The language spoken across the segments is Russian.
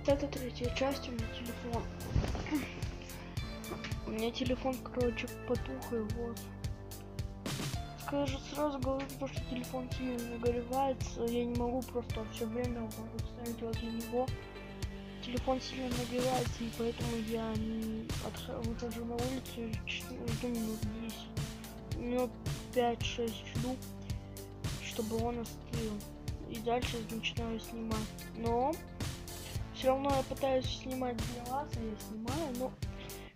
Это третья часть, у меня телефон. У меня телефон, короче, потух, и вот. Скажу, сразу говорю, что телефон сильно нагревается. Я не могу просто все время ставить возле него. Телефон сильно нагревается, и поэтому я не выхожу на улицу, жду минут 10. Минут 5-6 жду, чтобы он остыл. И дальше начинаю снимать. Но все равно я пытаюсь снимать для вас, и я снимаю, но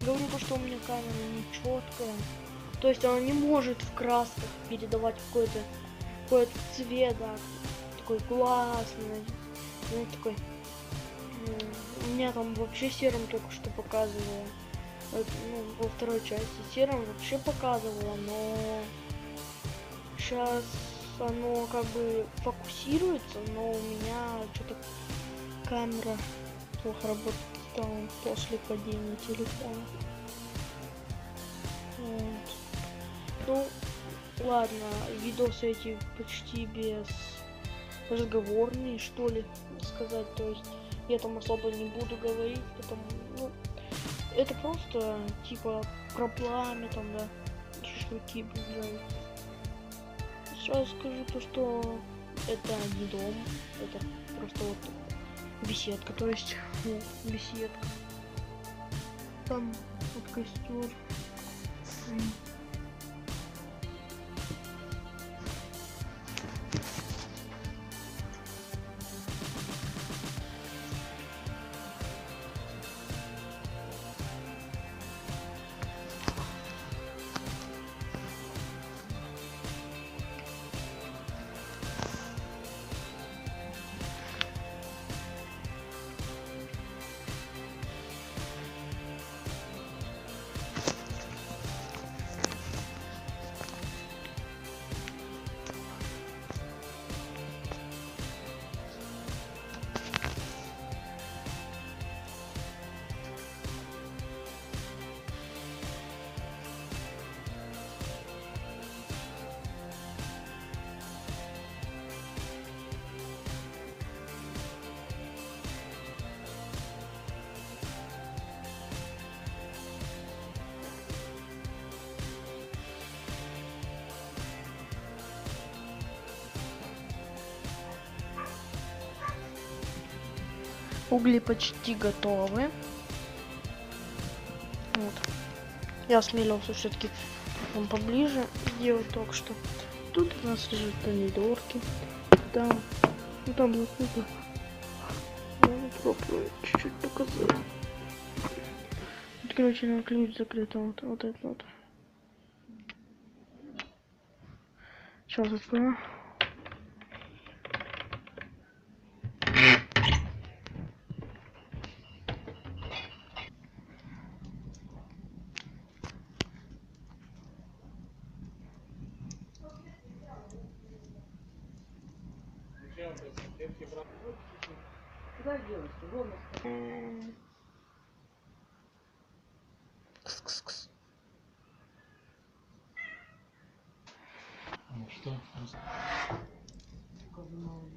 говорю то, что у меня камера не четкая. То есть она не может в красках передавать какой-то цвет, да, такой классный. Ну, такой. У меня там вообще серым только что показывало. Ну, во второй части серым вообще показывало, но сейчас оно как бы фокусируется, но у меня что-то камера плохо работает там после падения телефона. Вот. Ну, ладно, видосы эти почти без разговорные, что ли, сказать, то есть я там особо не буду говорить, потому, ну, это просто, типа, про пламя, там, да, шашлыки бежали. Сразу скажу то, что это не дом, это просто вот беседка, то есть, ну, беседка. Там вот костер. Угли почти готовы. Вот. Я осмелился все-таки поближе сделать только что. Тут у нас лежат помидорки. Там, ну там блокнот. Я попробую чуть-чуть показать. Вот, короче, на ключ закрыт. Вот это вот. Сейчас открою. Куда делась?